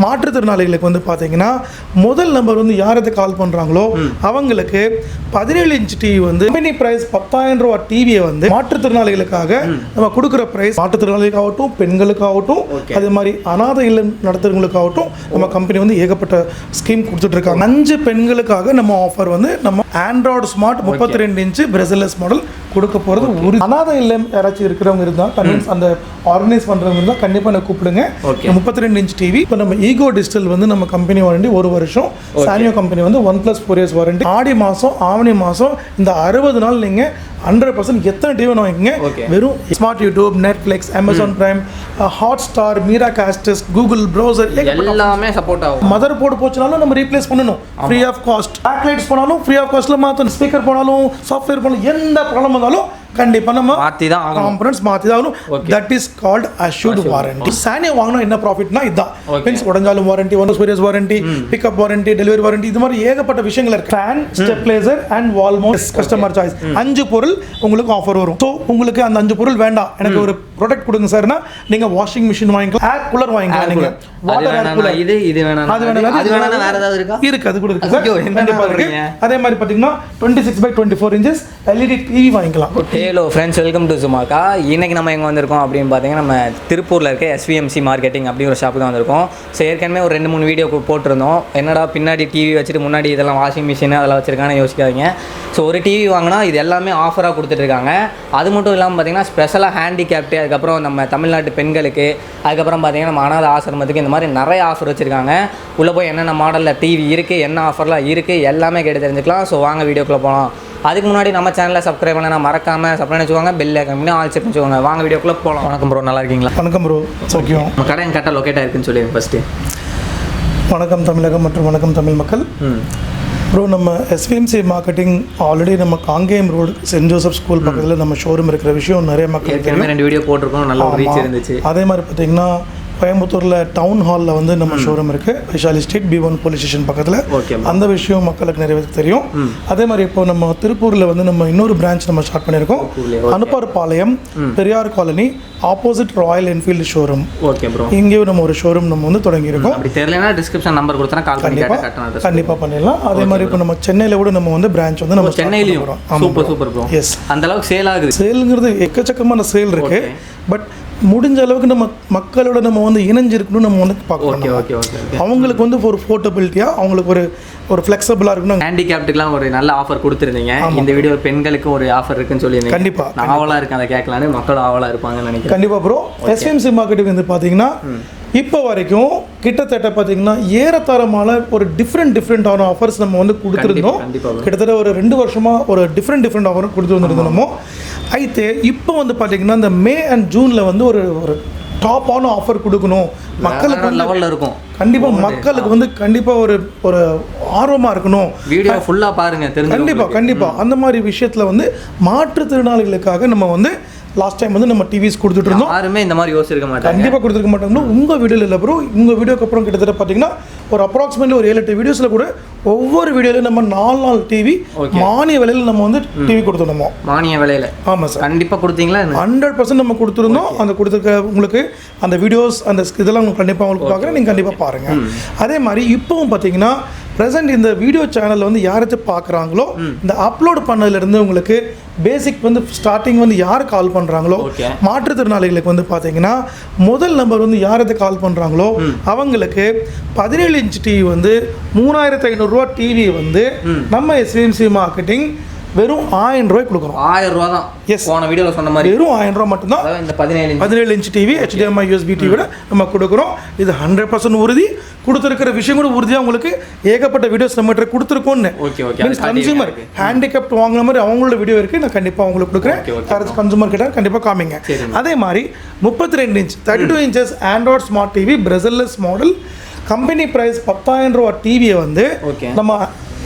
மாற்றுத்திறனாளிகளுக்கு வந்து பார்த்தீங்கன்னா முதல் நம்பர் வந்து யாருக்கு கால் பண்ணுறாங்களோ அவங்களுக்கு 17 இன்ச் டிவி வந்து கம்பெனி பிரைஸ் 10,000 ரூபா டிவியை வந்து மாற்றுத்திறனாளிகளுக்காக நம்ம கொடுக்குற பிரைஸ் மாற்றுத்திறனாளிகளுக்காகட்டும் பெண்களுக்காகட்டும் அதே மாதிரி அனாதை இல்லம் நடத்துறவங்களுக்காகட்டும் நம்ம கம்பெனி வந்து ஏகப்பட்ட ஸ்கீம் கொடுத்துட்டு இருக்காங்க. 5 பெண்களுக்காக நம்ம ஆஃபர் வந்து நம்ம ஆண்ட்ராய்டு ஸ்மார்ட் 32 இன்ச் பிரேஸ்லெஸ் மாடல் கொடுக்க போகிறது. ஒரு அனாதை இல்லம் யாராச்சும் இருக்கிறவங்க இருந்தால் அந்த ஆர்கனைஸ் பண்ணுறவங்க இருந்தால் கண்டிப்பாக நான் கூப்பிடுங்க. 32 இன்ச் டிவி இப்போ நம்ம ஈகோ டிஜிட்டல் வந்து நம்ம கம்பெனி வாரண்டி 1 வருஷம், சானியோ கம்பெனி வந்து 1+4 இயர்ஸ் வாரண்டி. ஆடி மாதம் ஆவணி மாதம் இந்த 60 நாள் நீங்கள் 100% எத்தனை டிவி வாங்கிக்கோங்க. வெறும் smart YouTube, Netflix, Amazon prime, Hotstar, Meera cost us, Google browser எல்லாமே சப்போர்ட் ஆகும். மதர் போர்டு போச்சுனாலும் நம்ம ரீப்ளேஸ் பண்ணணும் ஃப்ரீ ஆஃப் காஸ்ட். பேக்லைட்ஸ் போனாலும் ஃப்ரீ ஆஃப் காஸ்ட்ல மாற்றணும். ஸ்பீக்கர் போனாலும் சாஃப்ட்வேர் போனாலும் எந்த ப்ராப்ளம் வந்தாலும் கண்டிப்பா நம்ம மாத்தி தான் காம்பனன்ட்ஸ் மாத்தி தான் ஆகணும். That is called assured warranty. Sanyo வாங்கினா என்ன ப்ராஃபிட்னா இதுதான். மீன்ஸ் உடஞ்சாலும் warranty, 1 years warranty, pickup warranty, delivery warranty, இது மாதிரி ஏகப்பட்ட விஷயங்கள் இருக்கு. Fan, stabiliser and wall mount customer choice 5 பொருள் உங்களுக்கு ஆஃபர் வரும். ஸோ உங்களுக்கு அந்த 5 பொருள் வேண்டாம், எனக்கு ஒரு ப்ராடக்ட் கொடுங்க சார்னா நீங்க வாஷிங் மிஷின் வாங்கிக்கலாம், ஏர் கூலர் வாங்கிக்கலாம். நீங்க வாட்டர் ஏர் கூலர் இது வேணாம், அது வேணாம், வேற ஏதாவது இருக்கா? இருக்கு, அது கூட இருக்கு சார். கண்டிப்பா இருக்கு. அதே மாதிரி பாத்தீங்கன்னா 26/24 இன்ச்சஸ் LED டிவி வாங்கிக்கலாம். Hello friends, welcome to Sumakka. இன்னைக்கு நம்ம எங்கே வந்திருக்கோம் அப்படின்னு பார்த்தீங்கன்னா நம்ம திருப்பூரில் இருக்க SVMC மார்க்கெட்டிங் அப்படி ஒரு ஷாப்புக்கு தான் வந்திருக்கோம். ஸோ ஏற்கனவே ஒரு 2-3 வீடியோ போட்டிருந்தோம். என்னடா பின்னாடி டிவி வச்சுட்டு முன்னாடி இதெல்லாம் வாஷிங் மிஷின் அதெல்லாம் வச்சுருக்கான்னு யோசிக்காதீங்க. ஸோ ஒரு டிவி வாங்கினா இது எல்லாமே ஆஃபராக கொடுத்துட்ருக்காங்க. அது மட்டும் இல்லாமல் பார்த்தீங்கன்னா ஸ்பெஷலாக ஹேண்டிகேப்டு, அதுக்கப்புறம் நம்ம தமிழ்நாட்டு பெண்களுக்கு, அதுக்கப்புறம் பார்த்தீங்கன்னா நம்ம அனாதை ஆசிரமத்துக்கு இந்த மாதிரி நிறைய ஆஃபர் வச்சுருக்காங்க. உள்ளே போய் என்னென்ன மாடலில் டிவி இருக்குது, என்ன ஆஃபர்லாம் இருக்குது எல்லாமே கேட்டு தெரிஞ்சுக்கலாம். ஸோ வாங்க வீடியோக்குள்ளே போகலாம். அதுக்கு முன்னாடி நம்ம சேனலை சப்ஸ்கிரைப் பண்ணலாம், மறக்காமல் சப்ஸ்கிரைப் வச்சுக்கோங்க, பெல் ஐக்கன் ஆல் செட் வச்சுக்கோங்க. வாங்க வீடியோக்குள்ளே போகலாம். வணக்கம் ப்ரோ, நல்லா இருக்கீங்களா? வணக்கம் ப்ரோ, ஓகே. நம்ம கடை கரெக்டாக லொக்கேட் ஆயிருக்குன்னு சொல்லி ஃபஸ்ட்டு. வணக்கம் தமிழகம் மற்றும் வணக்கம் தமிழ் மக்கள். ப்ரோ, நம்ம SVMC மார்க்கெட்டிங் ஆல்ரெடி நம்ம Kangeyam road Saint Joseph school பக்கத்தில் நம்ம ஷோரூம் இருக்கிற விஷயம் நிறைய மக்கள் 2 வீடியோ போட்டிருக்கோம், நல்ல ரீச் இருந்துச்சு. அதே மாதிரி பார்த்தீங்கன்னா கோயம்புத்தூரில் டவுன் ஹாலில் வந்து நம்ம ஷோரூம் இருக்குது, Vaishali street B1 police station பக்கத்தில். அந்த விஷயம் மக்களுக்கு நிறைய பேருக்கு தெரியும். அதே மாதிரி இப்போ நம்ம திருப்பூரில் வந்து நம்ம இன்னொரு பிரான்ச் நம்ம ஸ்டார்ட் பண்ணியிருக்கோம். Anuppar Palayam, Periyar colony, opposite Royal Enfield showroom. Okay bro, இங்கேயும் நம்ம ஒரு ஷோரூம் நம்ம வந்து தொடங்கியிருக்கோம். அப்படி தெரியலனா டிஸ்கிரிப்ஷன் நம்பர் கொடுத்தா கால் பண்ணி கண்டிப்பாக பண்ணிடலாம். அதே மாதிரி இப்போ நம்ம சென்னையில் கூட நம்ம வந்து பிரான்ச் வந்து நம்ம சென்னையிலையும் சூப்பர் ப்ரோ. எஸ், அந்த அளவுக்கு சேல் ஆகுது. சேலுங்கிறது எக்கச்சக்கமான சேல் இருக்கு. பட் முடிஞ்ச அளவுக்கு நம்ம மக்களோட நம்ம வந்து இணைஞ்சிருக்கணும், நம்ம வந்து பார்க்கணும். அவங்களுக்கு வந்து ஒரு போர்ட்டபிலிட்டியாக, அவங்களுக்கு ஒரு ஃப்ளெக்சிபிளாக இருக்கணும். ஹேண்டிகேப்டுக்குலாம் ஒரு நல்ல ஆஃபர் கொடுத்துருந்தீங்க. இந்த வீடியோ பெண்களுக்கு ஒரு ஆஃபர் இருக்குன்னு சொல்லியிருந்தீங்க. கண்டிப்பாக நான் ஆவலாக இருக்கேன், அதை கேட்கலான்னு மக்களும் ஆவலாக இருப்பாங்கன்னு நினைக்கிறேன். கண்டிப்பாக ப்ரோ. SVMC மார்க்கெட்டிங் வந்து பார்த்தீங்கன்னா இப்போ வரைக்கும் கிட்டத்தட்ட பார்த்தீங்கன்னா ஏறத்தாரமான ஒரு டிஃப்ரெண்டான ஆஃபர்ஸ் நம்ம வந்து கொடுத்துருந்தோம். கிட்டத்தட்ட ஒரு 2 வருஷமாக ஒரு டிஃப்ரெண்ட் ஆஃபர் கொடுத்து வந்துருந்தோம் நம்ம. అయితే இப்போ வந்து பார்த்தீங்கன்னா இந்த மே அண்ட் ஜூனில் வந்து ஒரு டாப்பான ஆஃபர் கொடுக்கணும், மக்களுக்கு லெவலில் இருக்கும். கண்டிப்பாக மக்களுக்கு வந்து கண்டிப்பாக ஒரு ஆர்வமாக இருக்கணும். வீடியோ ஃபுல்லாக பாருங்கள். கண்டிப்பாக அந்த மாதிரி விஷயத்தில் வந்து மாற்றுத்திறனாளிகளுக்காக நம்ம வந்து லாஸ்ட் டைம் வந்து நம்ம டிவிஸ் கொடுத்துட்டு இருந்தோம். யாருமே இந்த மாதிரி யோசிச்சிருக்க மாட்டாங்க, கண்டிப்பாக கொடுத்துருக்க மாட்டாங்க. உங்கள் வீடியோவில் இல்லை ப்ரோ, உங்கள் வீடியோக்கு அப்புறம் கிட்டத்தட்ட பார்த்தீங்கன்னா ஒரு அப்ராக்சிமேட்லி ஒரு 7-8 வீடியோஸில் கூட ஒவ்வொரு வீடியோலையும் நம்ம 4 டிவி மானிய விலையில் நம்ம வந்து டிவி கொடுத்துருந்தோம். மானிய விலையில்? ஆமாம் சார். கண்டிப்பாக கொடுத்தீங்களா? 100% நம்ம கொடுத்துருந்தோம். அந்த கொடுத்துருக்க உங்களுக்கு அந்த வீடியோஸ் அந்த இதெல்லாம் உங்களுக்கு கண்டிப்பாக உங்களுக்கு பார்க்குறேன், நீங்கள் கண்டிப்பாக பாருங்கள். அதே மாதிரி இப்போவும் பார்த்தீங்கன்னா ப்ரெசென்ட் இந்த வீடியோ சேனலில் வந்து யாராச்சும் பார்க்குறாங்களோ இந்த அப்லோட் பண்ணதுலேருந்து உங்களுக்கு பேசிக் வந்து ஸ்டார்டிங் வந்து யார் கால் பண்ணுறாங்களோ மாற்றுத்திறனாளிகளுக்கு வந்து பார்த்தீங்கன்னா முதல் நம்பர் வந்து யாருக்கு கால் பண்ணுறாங்களோ அவங்களுக்கு 17 இன்ச் டிவி வந்து 3500 ரூபா டிவி வந்து நம்ம SVMC மார்க்கெட்டிங் வெறும் 1000 ரூபாய் கொடுக்குறோம். 1000 ரூபா தான். எஸ், போன வீடியோவில் சொன்ன மாதிரி வெறும் 1000 ரூபா மட்டும்தான். இந்த 17 இன்ச் டிவி HDMI USB டிவியோட நம்ம கொடுக்குறோம். இது 100% உறுதி. கொடுத்துருக்கிற விஷயம் கூட உறுதியாக உங்களுக்கு ஏகப்பட்ட வீடியோஸ் நம்ம கொடுத்துருக்கோன்னு. கன்சூமர் ஹேண்டிகேப்ட் வாங்கின மாதிரி அவங்களோட வீடியோ இருக்குது, நான் கண்டிப்பாக உங்களுக்கு கொடுக்குறேன். கன்சூமர் கிட்ட கண்டிப்பாக காமிங்க. அதே மாதிரி 32 inch 32 inches Android smart TV frameless model company price 10,000 ரூபா டிவியை வந்து நம்ம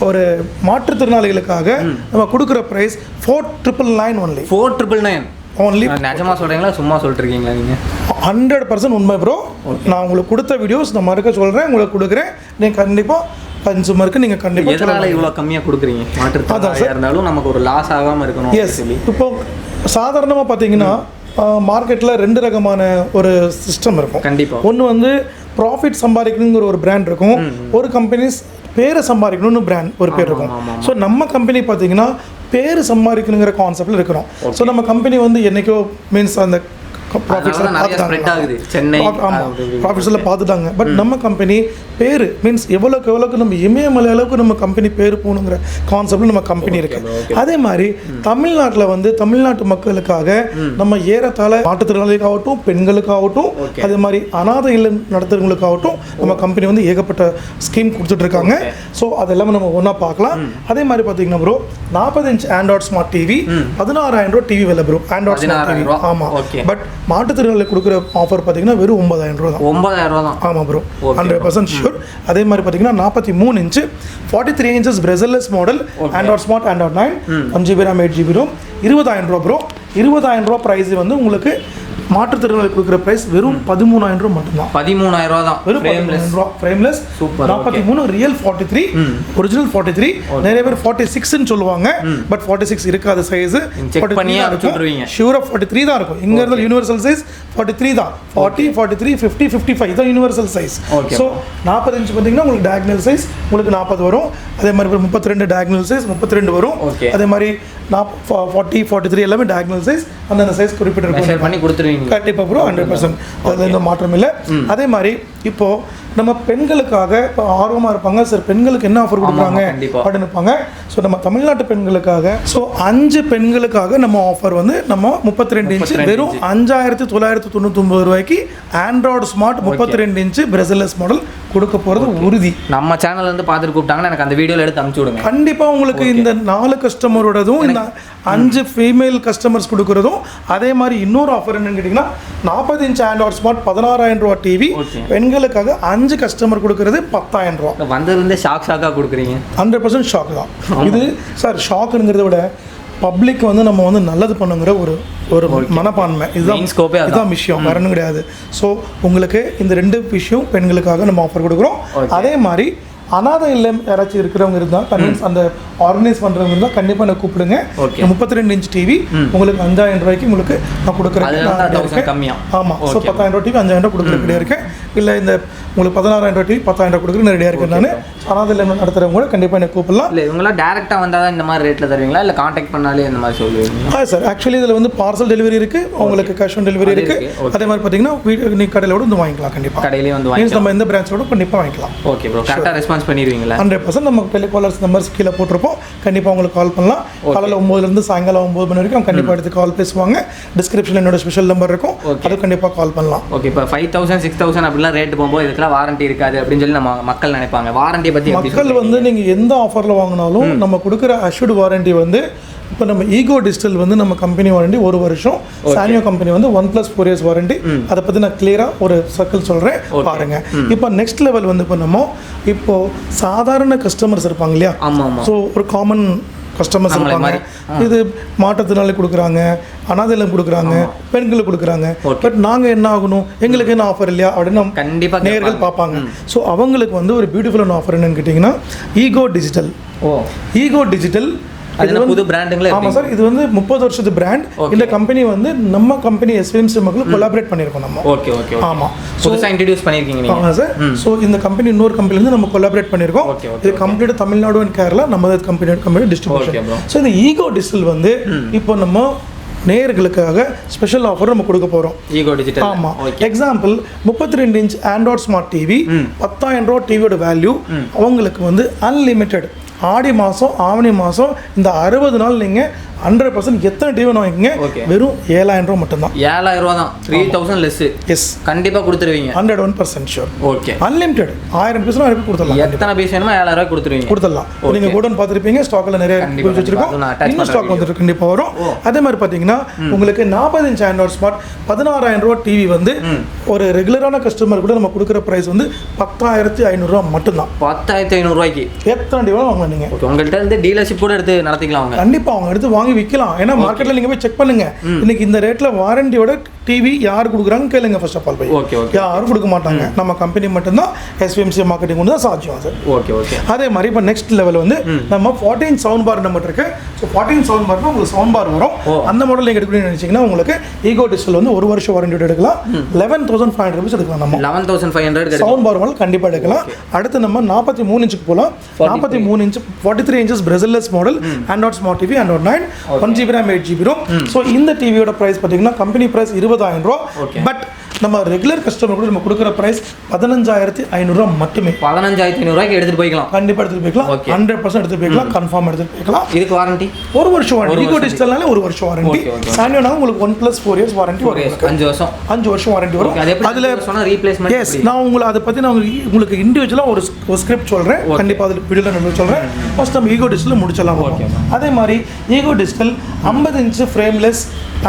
ஒரு மாற்றுத்திறனாளிகளுக்காக நம்ம கொடுக்குற பிரைஸ் 4,999 ஒன்லி. 4,999 ஒன்லி. நிஜமா சொல்றீங்களா சும்மா சொல்லிட்டு இருக்கீங்களா நீங்க? 100% உண்மை ப்ரோ. நான் உங்களுக்கு கொடுத்த வீடியோஸ் நான் மறுக்க சொல்கிறேன், உங்களுக்கு கொடுக்குறேன். நீங்கள் கண்டிப்பாக கன்சூமருக்கு நீங்கள் கண்டிப்பாக எதனால இவ்வளோ கம்மியாக கொடுக்குறீங்க? மாற்றுத்திறனாளியாக இருந்தாலும் நமக்கு ஒரு லாஸ் ஆகாமல் இருக்கணும். எஸ், இப்போ சாதாரணமாக பார்த்தீங்கன்னா மார்க்கெட்டில் 2 ரகமான ஒரு சிஸ்டம் இருக்கும். கண்டிப்பாக. ஒன்று வந்து ப்ராஃபிட் சம்பாதிக்கணுங்கிற ஒரு பிராண்ட் இருக்கும், ஒரு கம்பெனிஸ் பேரை சம்பாதிக்கணும்னு பிராண்ட் ஒரு பேர் இருக்கும். ஸோ நம்ம கம்பெனி பார்த்தீங்கன்னா பேர் சம்பாதிக்கணுங்கிற கான்செப்டில் இருக்கிறோம். ஸோ நம்ம கம்பெனி வந்து என்னைக்கோ மீன்ஸ் அந்த ப்ராஃபிட்ஸ் எல்லாம் பார்த்துட்டாங்க. பட் நம்ம கம்பெனி பேர் மீன்ஸ் எவ்வளோக்கு நம்ம இமயமலை அளவுக்கு நம்ம கம்பெனி பேர் போகணுங்கிற கான்செப்டில் நம்ம கம்பெனி இருக்கு. அதே மாதிரி தமிழ்நாட்டில் வந்து தமிழ்நாட்டு மக்களுக்காக நம்ம ஏறத்தாழ மாற்றுத்திறனாளிகளுக்காகட்டும் பெண்களுக்காகட்டும் அதே மாதிரி அனாதை இல்லம் நடத்துறவங்களுக்காகட்டும் நம்ம கம்பெனி வந்து ஏகப்பட்ட ஸ்கீம் கொடுத்துட்டு இருக்காங்க. ஸோ அதெல்லாம் நம்ம ஒன்றா பார்க்கலாம். அதே மாதிரி பார்த்தீங்கன்னா bro 40 inch Android smart TV 16,000 ரூபா டிவி விலை ப்ரோ. ஆண்ட்ராய்ட் ஸ்மார்ட் டிவி ஆமாம். பட் மாற்றுத்திறனாளிகளுக்கு கொடுக்குற ஆஃபர் பார்த்தீங்கன்னா வெறும் 9,000 ரூபா தான். 9,000 ரூபா தான். ஆமாம் ப்ரோ, 100% ஷூர். அதே மாதிரி பார்த்தீங்கன்னா 43 inch 43 inches frameless model Android smart Android 9 1GB RAM 8GB ROM 20,000 ரூபா ப்ரோ. 20,000 ரூபா ப்ரைஸ் வந்து உங்களுக்கு மாற்றுத்திறனாளி கொடுக்குற பிரைஸ் வெறும் 13,000 ரூபா மட்டும்தான். 13,000 ரூபா தான். வெறும் 13,000 ரூபா. Frameless super. 43 ரியல் 43 ஒரிஜினல் 43 நிறைய பேர் 46ன்னு சொல்லுவாங்க. பட் 46 இருக்காது சைஸ். செக் பண்ணி அனுப்பிடுவீங்க. ஷூரா 43 தான் இருக்கும். இங்க இருந்த யூனிவர்சல் சைஸ் 43 தான். 40 43 50 55 தான் யூனிவர்சல் சைஸ். ஸோ 40 இன்ச் பார்த்தீங்கன்னா உங்களுக்கு டயகனல் சைஸ் உங்களுக்கு 40 வரும். அதே மாதிரி 32 டயகனல் சைஸ் 32 வரும். அதே மாதிரி 40 43 எல்லாமே டயகனல் சைஸ் அந்த சைஸ் குறிப்பிட்டிருக்கும். பண்ணி கொடுத்துருவீங்க கண்டிப்பாக ப்ரோ 100%. அதில் எந்த மாற்றம் இல்லை. அதே மாதிரி இப்போது நம்ம பெண்களுக்காக இப்போ ஆர்வமாக இருப்பாங்க சார் பெண்களுக்கு என்ன ஆஃபர் கொடுக்குறாங்க அப்படின்னு இருப்பாங்க. ஸோ நம்ம தமிழ்நாட்டு பெண்களுக்காக 5 பெண்களுக்காக நம்ம ஆஃபர் வந்து நம்ம 32 இன்ச்சு வெறும் 5,999 ரூபாய்க்கு ஆண்ட்ராய்டு ஸ்மார்ட் 32 இன்ச்சு பிரேஸ்லெஸ் மாடல் கொடுக்க போகிறது உறுதி. நம்ம சேனல் வந்து பார்த்துட்டு கூப்பிட்டாங்கன்னா எனக்கு அந்த வீடியோவில் எடுத்து அனுப்பிச்சு விடுங்க. கண்டிப்பாக உங்களுக்கு இந்த 4 கஸ்டமரோடதும் இந்த 5 ஃபீமேல் கஸ்டமர்ஸ் கொடுக்குறதும் அதே மாதிரி இன்னொரு ஆஃபர் என்னன்னு கேட்டிங்கன்னா 40 இன்ச் ஆண்ட்ராய்டு ஸ்மார்ட் 16,000 ரூபா டிவி பெண்களுக்காக 5 கஸ்டமர் கொடுக்குறது 10,000 ரூபா. வந்ததுலேருந்து ஷாக்காக கொடுக்குறீங்க. 100% ஷாக் தான் இது சார். ஷாக்குங்கிறத விட பப்ளிக் வந்து நம்ம வந்து நல்லது பண்ணுங்கிற ஒரு மனப்பான்மை இதுதான் விஷயம், வேற ஒன்றும் கிடையாது. ஸோ உங்களுக்கு இந்த 2 விஷயம் பெண்களுக்காக நம்ம ஆஃபர் கொடுக்குறோம். அதே மாதிரி அனாதை இல்லம் யாராச்சும் இருக்கிறவங்க இருந்தால் கன்வின்ஸ் அந்த ஆர்கனைஸ் பண்ணுறவங்க இருந்தால் கண்டிப்பாக நான் கூப்பிடுங்க. 32 இன்ச் டிவி உங்களுக்கு 5,000 ரூபாய்க்கு உங்களுக்கு நான் கொடுக்குறேன். ஆமாம். ஸோ 10,000 ரூபா டிவி 5,000 ரூபா கொடுக்குற ரெடியாக இருக்கேன். இல்லை இந்த உங்களுக்கு 16,000 ரூபா டிவி 10,000 ரூபா கொடுக்குற ரெடியாக இருக்கேன். நான் அனாதை இல்லம் நடத்துகிறவங்க கூட கண்டிப்பாக எனக்கு கூப்பிடலாம். இல்லை இவங்களாம் டேரெக்டாக வந்தால் தான் இந்த மாதிரி ரேட்டில் தருவீங்களா இல்லை கான்டாக்ட் பண்ணாலே இந்த மாதிரி சொல்லுவீங்க? சார் ஆக்சுவலி இதில் வந்து பார்சல் டெலிவரி இருக்குது, உங்களுக்கு கேஷ் ஆன் டெலிவரி இருக்குது. அதே மாதிரி பார்த்தீங்கன்னா வீடு நீ கடையிலோட வந்து வாங்கிக்கலாம். கண்டிப்பாக கடையிலே வந்து வாங்கிக்கலாம். நம்ம எந்த பிரான்ச்சோட கண்டிப்பாக வாங்கிக்கலாம். ஓகே ப்ரோ, கரெக்டாக ரெஸ்பான்ஸ் பண்ணிடுவீங்களா? 100% நம்ம டெலிகாலர்ஸ் நம்பர்ஸ் கீழே போட்டிருப்போம். கண்டிப்பாக உங்களுக்கு கால் பண்ணலாம். காலையில் 9 சாயங்காலம் 9 மணி வரைக்கும் கண்டிப்பாக எடுத்து கால் பேசுவாங்க. டிஸ்கிரிப்ஷனில் என்னோட ஸ்பெஷல் நம்பர் இருக்கும், அது கண்டிப்பாக கால் பண்ணலாம். ஓகே. இப்போ 5,000 6,000 அப்படிலாம் ரேட் போகும்போது இதுக்கெல்லாம் வாரண்டி இருக்காது அப்படின்னு சொல்லி நம்ம மக்கள் நினைப்பாங்க. வாரண்டி பற்றி மக்கள் வந்து நீங்கள் எந்த ஆஃபரில் வாங்கினாலும் நம்ம கொடுக்குற அஷ்யூர்டு வாரண்டி வந்து இப்போ நம்ம ஈகோ டிஜிட்டல் வந்து நம்ம கம்பெனி வாரண்டி 1 வருஷம், சானியோ கம்பெனி வந்து 1+4 இயர்ஸ் வாரண்டி. அதை பற்றி நான் கிளியராக ஒரு சர்க்கிள் சொல்கிறேன் பாருங்க. இப்போ நெக்ஸ்ட் லெவல் வந்து இப்போ நம்ம இப்போ சாதாரண கஸ்டமர்ஸ் இருப்பாங்க இல்லையா, ஸோ ஒரு காமன் கஸ்டமர்ஸ் இருப்பாங்க. இது மாற்றத்தினாலே கொடுக்குறாங்க, அனாதையிலம் கொடுக்குறாங்க, பெண்களுக்கு கொடுக்குறாங்க. பட் நாங்கள் என்ன ஆகணும், எங்களுக்கு என்ன ஆஃபர் இல்லையா அப்படின்னு கண்டிப்பாக நேர்கள் பார்ப்பாங்க. ஸோ அவங்களுக்கு வந்து ஒரு பியூட்டிஃபுல்லான ஆஃபர் என்னன்னு கேட்டிங்கன்னா ஈகோ டிஜிட்டல். ஈகோ டிஜிட்டல் புது பிராண்டுங்களே. ஆமாம் சார், இது வந்து 30 வருஷத்து பிராண்ட். இந்த கம்பெனி வந்து நம்ம கம்பெனி எஸ்விஎம்சி மக்களுக்கு கொலாபரேட் பண்ணியிருக்கோம் நம்ம. Okay okay. ஆமாம், புதுசாக இன்ட்ரடியூஸ் பண்ணியிருக்கீங்க நீங்கள். ஆமாம் சார். ஸோ இந்த கம்பெனி இன்னொரு கம்பெனிலேருந்து நம்ம கொலாபரேட் பண்ணியிருக்கோம். இது கம்ப்ளீட் தமிழ்நாடு அண்ட் கேரளா நம்ம கம்பெனி டிஸ்ட்ரிபியூஷன். ஸோ இந்த ஈகோ டிஜிட்டல் வந்து இப்போ நம்ம நேயர்களுக்காக ஸ்பெஷல் ஆஃபர் நம்ம கொடுக்க போகிறோம். Eco Digital. ஆமாம். Example 32 inch Android smart TV 10,000 ரூபா டிவியோட வேல்யூ அவங்களுக்கு வந்து அன்லிமிட்டெட். ஆடி மாதம் ஆவணி மாதம் இந்த 60 நாள் நீங்கள் 100% எத்தனை டிவி வாங்கிங்க வெறும் 7,000 ரூபா மட்டும்தான். 7,000 ரூபா தான். 3,000 லெஸ். எஸ், கண்டிப்பாக கொடுத்துருவீங்க. 101% ஷூர். ஓகே. அன்லிமிட்டெட் 1000 பீஸ் வரைக்கும் கொடுத்துடலாம். எத்தனை பீஸ் வேணுமோ 7,000 ரூபாய் கொடுத்துடலாம். நீங்கள் கோடன் பார்த்துருப்பீங்க, ஸ்டாக்கில் நிறைய வச்சிருக்கோம். இன்னும் ஸ்டாக் வந்துட்டு கண்டிப்பாக வரும். அதே மாதிரி பார்த்தீங்கன்னா உங்களுக்கு 40 இன்ச் ஆண்ட்ராய்ட் ஸ்மார்ட் 16,000 ரூபா டிவி வந்து ஒரு ரெகுலரான கஸ்டமர் கூட நம்ம கொடுக்குற ப்ரைஸ் வந்து 10,500 ரூபா மட்டும்தான். 10,500 ரூபாய்க்கு எத்தனை டிவி வாங்கலாம் நீங்கள்? உங்கள்கிட்ட இருந்து டீலர்ஷிப் கூட எடுத்து நடத்திக்கலாம். கண்டிப்பாக அவங்க எடுத்து வாங்கி விற்கலாம். ஏன்னா மார்க்கெட்டில் நீங்கள் போய் செக் பண்ணுங்க. இன்னைக்கு இந்த ரேட்டில் வாரண்டியோட டிவி யார் கொடுக்குறாங்க கேளுங்க ஃபர்ஸ்ட் ஆஃப் ஆல் போய். Okay okay. யாரும் கொடுக்க மாட்டாங்க, நம்ம கம்பெனி மட்டும்தான் SVMC மார்க்கெட்டிங் வந்து தான் சாத்தியம் அது. Okay okay. அதே மாதிரி இப்போ நெக்ஸ்ட் லெவல் வந்து நம்ம 14 சவுண்ட் பார் நம்மகிட்ட இருக்கு. ஸோ 14 சவுண்ட் பார்னா உங்களுக்கு சவுண்ட் பார் வரும். அந்த மாடல் நீங்கள் எடுக்கணும்னு நினைச்சீங்கன்னா உங்களுக்கு ஈகோ டிஜிட்டல் வந்து 1 வருஷம் வாரண்டி எடுக்கலாம். 11,500 rupees எடுக்கலாம். நம்ம 11,500 சவுண்ட் பார் மாடல் கண்டிப்பாக எடுக்கலாம். அடுத்து நம்ம 43 இன்ச்சுக்கு போகலாம். 43 inch 43 inches Brazilless model, Android Smart TV, Android 9, 1GB RAM, 8GB ROM. So இந்த டிவியோட ப்ரைஸ் பார்த்தீங்கன்னா கம்பெனி ப்ரைஸ் 20,000 ரூபா. பட் நம்ம ரெகுலர் கஸ்டமர் கூட நம்ம கொடுக்குற ப்ரைஸ் 15,500 மட்டுமே. 15,500 எடுத்துட்டு போய்க்கலாம். கண்டிப்பாக எடுத்துட்டு போய்க்கலாம். 100% எடுத்துட்டு போய்க்கலாம். கன்ஃபார்ம் எடுத்துட்டு போய்க்கலாம். இதுக்கு வாரண்டி 1 வருஷம் வாரண்டி. ஈகோ டிஜிட்டல்னால 1 வருஷம் வாரண்டி. சானியோனா உங்களுக்கு 1+4 years வாரண்டி வரும். 5 வருஷம் வாரண்டி வரும். அதுல சொன்னா ரீப்ளேஸ்மென்ட். எஸ், நான் உங்களுக்கு அதை பத்தி நான் உங்களுக்கு இண்டிவிஜுவலா ஒரு ஸ்கிரிப்ட் சொல்றேன். கண்டிப்பா அதுல வீடியோல நான் சொல்றேன். ஃபர்ஸ்ட் நம்ம ஈகோ டிஜிட்டல் முடிச்சலாம். அதே மாதிரி ego digital 50 inch frameless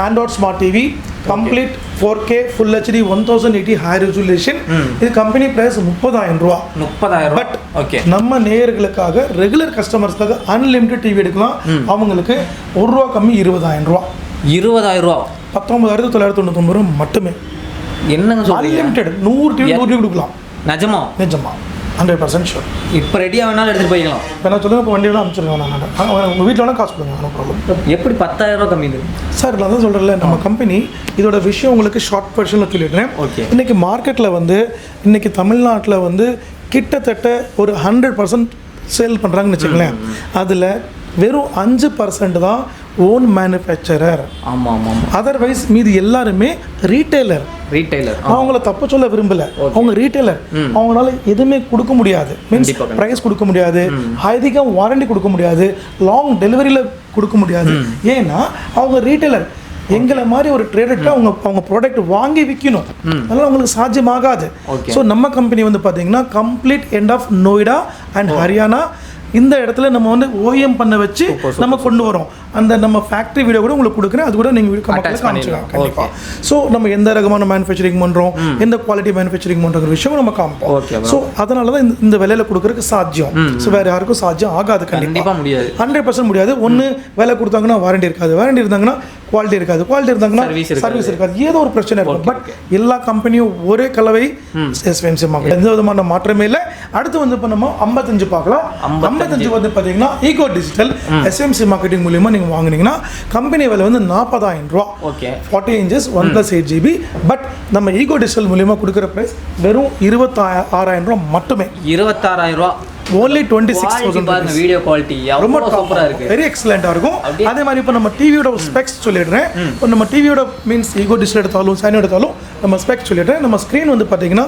Android Smart TV, complete 4K Full HD 1080 high resolution. இது கம்பெனி பிரைஸ் 30,000 ரூபா. 30,000. பட் ஓகே, நம்ம நேயர்களுக்காக ரெகுலர் கஸ்டமர்ஸ்க்காக அன்லிமிட்டட் டிவி எடுக்கலாம். அவங்களுக்கு 1 ரூபா கம்மி 20,000 ரூபா. 20,000 ரூபா 19,999 மட்டுமே. என்னங்க சொல்றீங்க? அன்லிமிட்டட் 100 டிவி 100 டிவி கொடுக்கலாம். நிஜமா? நிஜமா 100% ஷூர். இப்போ ரெடியாக வேணாலும் எடுத்துகிட்டு போய்க்கலாம். இப்போ நான் சொல்லுங்கள், இப்போ வண்டி வேணால் அனுப்பிச்சிருக்கேன். நான் உங்கள் வீட்டில் வேணால் காசு கொடுங்க, நோ ப்ராப்ளம். எப்படி 10,000 ரூபா கம்மி இது? சார் நான் தான் சொல்கிறேன்ல, நம்ம கம்பெனி இதோட விஷயம் உங்களுக்கு ஷார்ட் வெர்ஷனில் சொல்லிடுறேன். ஓகே. இன்றைக்கி மார்க்கெட்டில் வந்து இன்றைக்கி தமிழ்நாட்டில் வந்து கிட்டத்தட்ட ஒரு 100% சேல் பண்ணுறாங்கன்னு வச்சுக்கங்களேன். அதில் வெறும் 5% தான் ஓன் மேனுஃபேக்சரர். ஆமாம் ஆமாம். அதர்வைஸ் மீது எல்லாருமே ரீட்டைலர். அவங்கள தப்பு சொல்ல விரும்பல, அவங்க ரீட்டைலர். அவங்களால எதுவுமே கொடுக்க முடியாது. மீன்ஸ் பிரைஸ் கொடுக்க முடியாது, அதிகம் வாரண்டி கொடுக்க முடியாது, லாங் டெலிவரியில் கொடுக்க முடியாது. ஏன்னா அவங்க ரீட்டைலர். எங்களை மாதிரி ஒரு ட்ரேடர்கிட்ட அவங்க ப்ராடக்ட் வாங்கி விற்கணும். அதனால அவங்களுக்கு சாத்தியமாகாது. ஸோ நம்ம கம்பெனி வந்து பார்த்தீங்கன்னா complete end of Noida and Haryana இந்த இடத்துல நம்ம வந்து ஓஎம் பண்ண வச்சு நம்ம கொண்டு வரோம். அந்த நம்ம ஃபேக்ட்ரி வீடியோ கூட உங்களுக்கு கொடுக்குறேன். அது கூட நீங்கள் காமிச்சிக்கலாம் கண்டிப்பாக. ஸோ நம்ம எந்த ரகமான மேனுஃபேக்சரிங் பண்ணுறோம், எந்த குவாலிட்டி மேனுஃபேக்சரிங் பண்ணுற விஷயம் நம்ம காமிப்போம். ஸோ அதனால தான் இந்த விலையில கொடுக்குறதுக்கு சாத்தியம். ஸோ வேறு யாருக்கும் சாத்தியம் ஆகாது. கண்டிப்பாக முடியாது. 100% முடியாது. ஒன்று விலை கொடுத்தாங்கன்னா வாரண்டி இருக்காது, வாரண்டி இருந்தாங்கன்னா குவாலிட்டி இருக்காது, குவாலிட்டி இருந்தாங்கன்னா சர்வீஸ் இருக்காது, ஏதோ ஒரு பிரச்சனை இருக்கும். பட் எல்லா கம்பெனியும் ஒரே கலவை SVMC மார்க்கெட், எந்த விதமான மாற்றமே இல்லை. அடுத்து வந்து இப்போ நம்ம 55 பார்க்கலாம். 55 வந்து பார்த்தீங்கன்னா ஈகோ டிஜிட்டல் SVMC மார்க்கெட்டிங் மூலியமாக நீங்கள் வாங்குனீங்கன்னா கம்பெனி விலை வந்து 40,000 ரூபா. ஓகே. 40 inches 1+8GB. பட் நம்ம ஈகோ டிஜிட்டல் மூலியமாக கொடுக்குற ப்ரைஸ் வெறும் 26,000 ரூபா மட்டுமே. 26,000 ரூபா. only 26,000. வீடியோ குவாலிட்டி ரொம்ப சூப்பரா இருக்கு, வெரி எக்ஸலென்ட்டா இருக்கும். அதே மாதிரி இப்போ நம்ம டிவியோட ஸ்பெக்ஸ் சொல்லிடுறேன். இப்போ நம்ம டிவியோட மீன்ஸ் ஈகோ டிஜிட்டல் எடுத்தாலும் சானியோ எடுத்தாலும் நம்ம ஸ்பெக்ஸ் சொல்லிடுறேன். நம்ம ஸ்க்ரீன் வந்து பார்த்தீங்கன்னா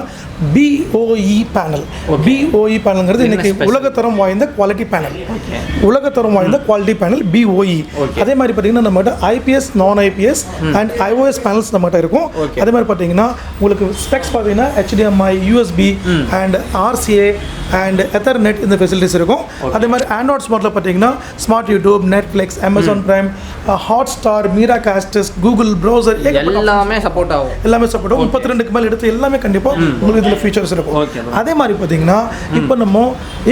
BOE பேனல். BOE பேனல்ங்கிறது இன்னைக்கு உலகத்தரம் வாய்ந்த குவாலிட்டி பேனல். உலகத்தரம் வாய்ந்த குவாலிட்டி பேனல் BOE. அதே மாதிரி பார்த்தீங்கன்னா நம்மகிட்ட IPS, நான் IPS அண்ட் iOS பேனல்ஸ் நம்மகிட்ட இருக்கும். அதே மாதிரி பார்த்தீங்கன்னா உங்களுக்கு ஸ்பெக்ஸ் பார்த்தீங்கன்னா HDMI, USB and RCA and Ethernet இந்த ஃபெசிலிட்டிஸ் இருக்கும். அதே மாதிரி ஆண்ட்ராய்ட் ஸ்மார்ட்டில் பார்த்தீங்கன்னா smart YouTube, Netflix, Amazon prime, Hotstar, Meera cost us, Google browser எல்லாமே சப்போர்ட் ஆகும். எல்லாமே சப்போர்ட் ஆகும். 32க்கு மேலே எடுத்து எல்லாமே கண்டிப்பாக உங்களுக்கு இதில் ஃபீச்சர்ஸ் இருக்கும். அதே மாதிரி பார்த்தீங்கன்னா இப்போ நம்ம